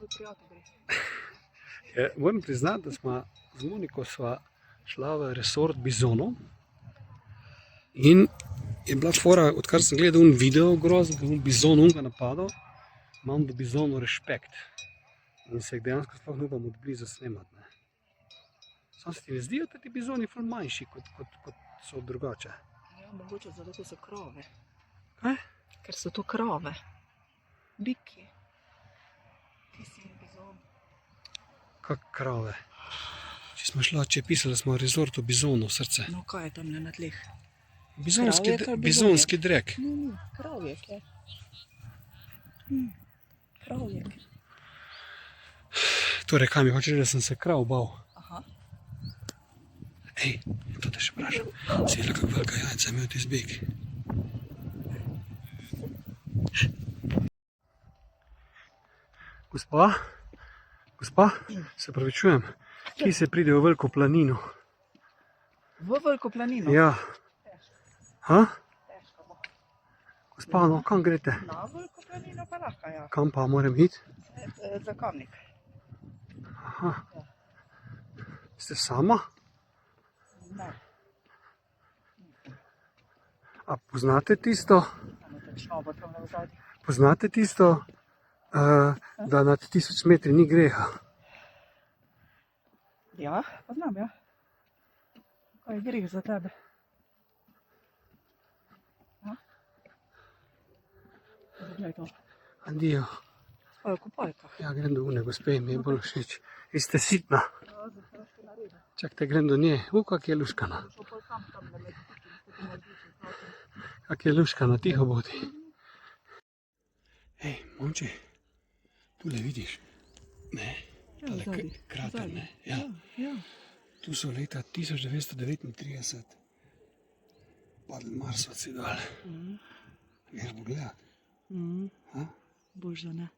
tvoj prijatelj gre? Moram priznati, da smo z Moniko šla v resort bizonov in je bila fora, odkar sem gledal video groz, bizon ga napadal, imam do bizonov respekt in se jih dejansko sploh ne upam od blizu snemati. Samo se ti ne zdijo, da ti bizoni ful manjši, kot so drugače? Ja, mogoče zato, ker so krave. Kaj? Ker so to krave. Biki. Ti si bizon. Kak krave? Če je pisali smo v resortu bizonov srce. No, kaj je tam na tleh? Bizonski drek. Ni, kravjek je. Kravjek. Torej, kaj mi hočeš, da sem se krav bal? Aha. Ej, to te še vprašam. Si videla, kako velika jajca je imel ti zbeg? Gospa, se pravičujem, kje se pride v veliko planino? V veliko planino? Ja. Ha? Težko bo. Gospa, no, kam greste? Na veliko planino pa lahko, ja. Kam pa moram iti? Za Kamnik. Aha. Ste sama? Ne. A poznate tisto, Šnobo tam na vzadju. poznate tisto, da nad 1000 metri ni greha? Ja, poznam, ja. Kaj je greh za tebe? Ja? Zaglej to. Adijo. Spajo v kupajkah. Ja, grem do une gospe, mi je bolj všeč. Vi ste sitna. Ja, zdaj se še naredi. Čakajte, grem do nje. Kak je luškana. Šel pa sam tam na mediciki, da ti narediš in Kak je luškana, tiho bodi. Ej, momče, tule vidiš. Ne, tale krater, ne. Ja. Ja. Tu so leta 1939 padli Marsovci dol. Greš pogledat? Ha? Bož da ne.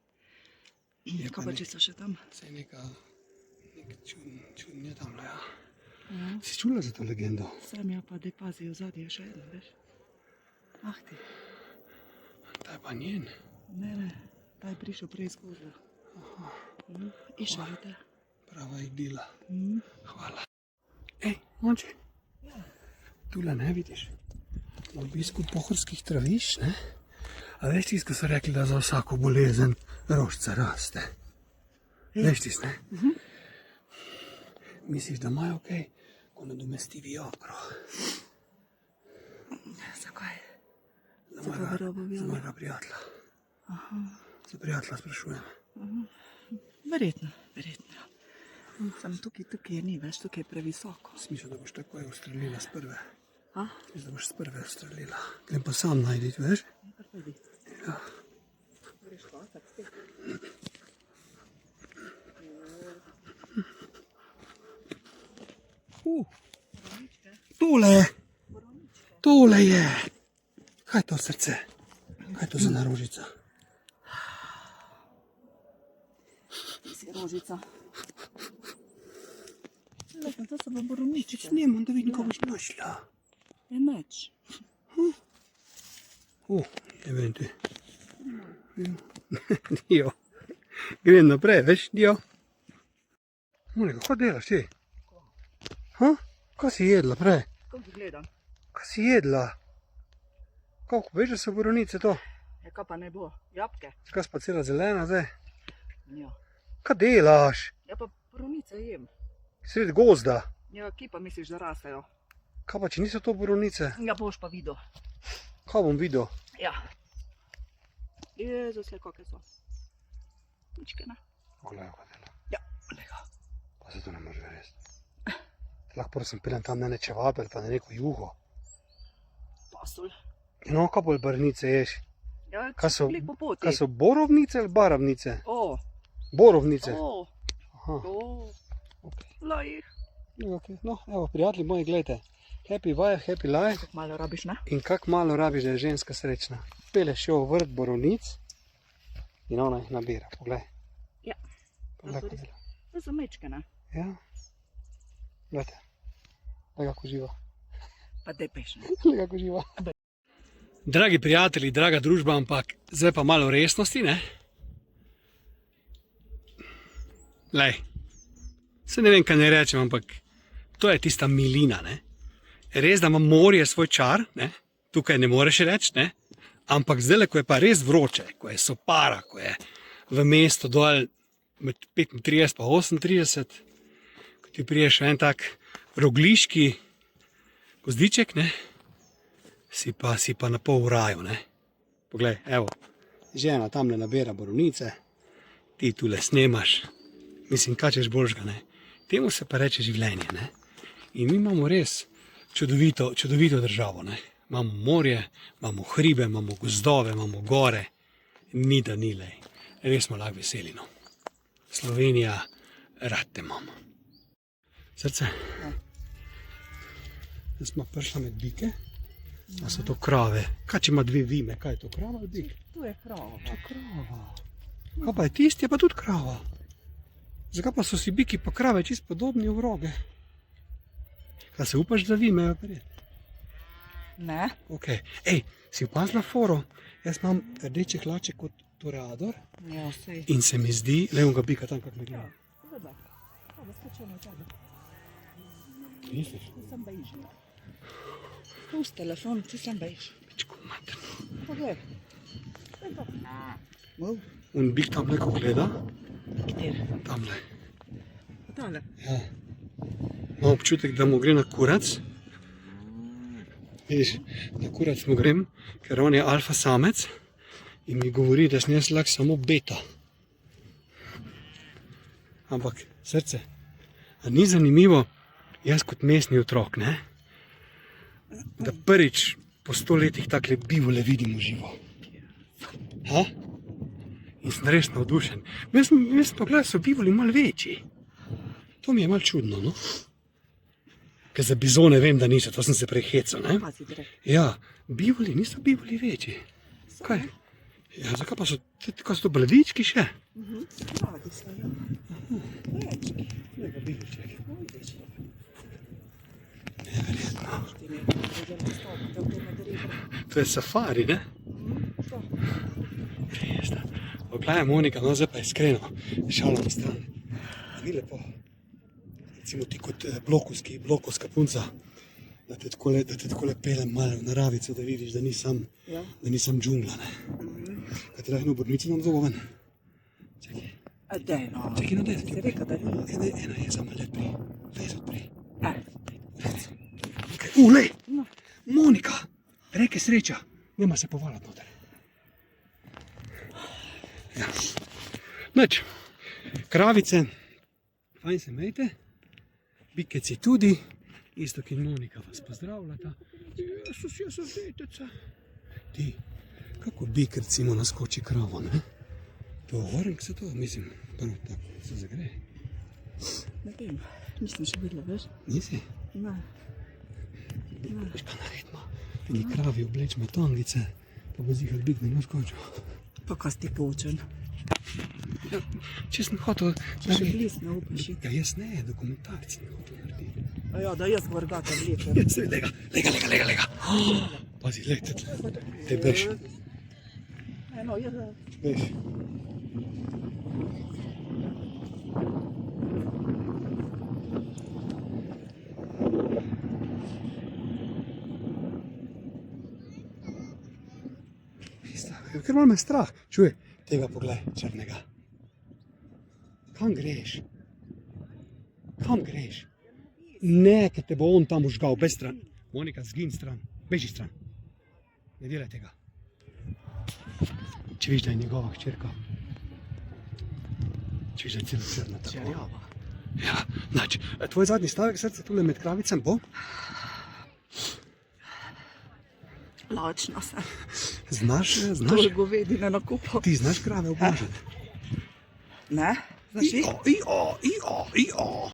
Je pa Kaj pa če so še tam? Saj nek čudn je tamle, ja. Si čula za to legendo? Sam ja pa, da pazijo zadnje še eno, veš? Ah ti. Ta je pa njen. Ne, ta je prišel prej skozi. Išel je te. Prava idila. Hvala. Ej, momče. Tule ne vidiš. Na obisku pohorskih travišč, ne? A veš tisto, ko so rekli, da za vsako bolezen rožica raste? Veš tisto, ne? Misliš, da imajo kaj, ko nadomesti Viagro? Zakaj? Za mojega prijatelja. Za prijatelja sprašujem. Verjetno. Sam tukaj je ni, veš, tukaj je previsoko. Smisel, da boš takoj ustrelila s prve. A? Smisel, da boš s prve ustrelila. Grem pa sam najditi, veš? Kar pojdi. Ja. Greš hvatat spet. Tole je. Kaj je to srce? Kaj je to za narožica? Ti si rožica. Lepo, to so pa borovničke. Snemam, da vidim, ko boš našla. Je meč. Ne vem ti. Dio. Grem naprej, veš, Dio. Monika, kaj delaš ti? Kaj si jedla prej? Kako ti gledam? Kaj si jedla? Kako, veš, da so borovnice to? Ja, kaj pa ne bo? Jabke? Kaj pa cela zelena zdaj? Ja. Kaj delaš? Ja, pa borovnice jem. Sred gozda. Ja, kje pa misliš, da rastejo? Kaj pa, če niso to borovnice? Ja, boš pa videl. Kaj bom videl? Ja. Jezus, le kakve so. Ničke, ne? Poglej, kaj dela. Ja, lega. Pa se to ne može verjeti. Lahko prosim peljem tam na ne čevabe ali pa na neko juho. Pasulj. No, kaj bolj barvnice ješ? Ja, Kaj so- klik po poti. Kaj so borovnice ali baravnice? O, Borovnice. o, Aha, o. ok. Lajih. Okay. No, evo, prijatelji moji, gledajte. Happy wife, happy life. Kako malo rabiš, ne? In kak malo rabiš, da je ženska srečna. Peleš jo v vrt borovnic in ona jih nabira. Poglej. Ja. Poglej, To so kaj res- dela. To so mečke, ne? Ja. Gledajte. Gledaj, kako živa. Pa depeš, ne? Gledaj, kako živa. Dragi prijatelji, draga družba, ampak zdaj pa malo resnosti, ne? Lej, se ne vem, kaj ne rečem, ampak to je tista milina, ne. Res, da ima morje svoj čar, ne, tukaj ne moreš reči, ne, ampak zdaj, ko je pa res vroče, ko je sopara, ko je v mestu dol med 35 pa 38, ko ti priješ v en tak rogliški gozdiček, ne, si pa na pol v raju, ne. Poglej, evo, žena tamle nabira borovnice, ti tule snemaš, mislim, kaj češ boljšega, ne. Temu se pa reče življenje, ne. In mi imamo res čudovito državo, ne. Imamo morje, imamo hribe, imamo gozdove, imamo gore, ni da ni, lej. Res smo lahko veseli, no. Slovenija, rad te imamo. Srce? Zdaj smo prišli med bike. A so to krave? Kaj če ima dve vime? Kaj je to, krava ali bik? To je krava. To je krava. Kaj pa je tisti, je pa tudi krava. Zakaj pa so si biki pa krave čisto podobni v roge? Kaj se upaš za vime? Ne? Ok. Ej, si opazila foro? Jaz imam rdeče hlače kot toreador Ja, sej. in se mi zdi, levega bika tam, kak me gleda. Gleda. Pa da skočeno od tebe. Misliš? Tu sem bež. Pusti telefon, tu sem bež. Pičko materno. Poglej. Wow. Un bik tam neko gleda, Kjer? tamle. Pa tale. Ja. Imam občutek, da mu gre na kurac. Vidiš, na kurac mu grem, ker on je alfa samec in mi govori, da sem jaz lahko samo beta. Ampak, srce, a ni zanimivo, jaz kot mestni otrok, ne? Da prvič po 100 letih takle bivole vidim v živo. Ha? In sem res navdušen. Jaz sem pa gledal, so bivoli malo večji. To mi je malo čudno, no? Ker za bizone vem, da niso, to sem se prej hecal, ne? Pazi, drek. Ja, bivoli, niso bivoli večji. Kaj? Ja, zakaj pa so, kaj so to bladički še? Mladi so, ja. Večki. Lega bivolček. Vidiš. Neverjetno. Ti ne boš stopiti, da v to ne gre. To je safari, ne? To. Res, da. Oglej, Monika, no zdaj pa iskreno, šalo na stran. A ni lepo? Recimo ti kot blokovska punca, da te takole pelem malo v naravico, da vidiš, da nisem džungla, ne? Kaj ti da eno bodnico nam zobo ven? Čekaj. A daj, no. Čekaj, no daj. Si rekel, da ni. Ena je samo lepri. Vez odpri. E. Lej! Monika! Reke sreča. Nema se povaljati noter. Ja. Nič. Kravice. Fajn se imejte. Bikeci tudi. Isto, ki Monika vas pozdravljata. Jaz sem deteca. Ti, kako bik recimo naskoči kravo, ne? To orenk se to, mislim, prvo tako se zagre. Ne vem, nisem še videla, veš? Nisi? Ne. Veš kaj naredimo? Eni kravi oblečimo tangice, pa bo zihar bik ne naskočil. Pa kaj si ti poučen? Ja, če sem hotel Če še bliz ne upaš iti. Ja, jaz ne, dokumentarci ne hotel narediti. A ja, da jaz gorgata vlečem. Jaz se, lega. Pazi, lej, te bež, Eno, jaz... bež. Ker malo me strah. Čuj, tega poglej, črnega. Kam greš? Kam greš? Ne, ker te bo on tam užgal, bez stran. Monika, zgin stran, beži stran. Ne delaj tega. Če viš, da je njegova hčerka. Če viš, da je celo črna tako. Čerjava. Ja, znači, tvoj zadnji stavek, srce, tule med kravicem bo? Lačna sem. Znaš? To je govedine na kupu. Ti znaš krave oblažiti? Ne? Znaš vi? Ijo.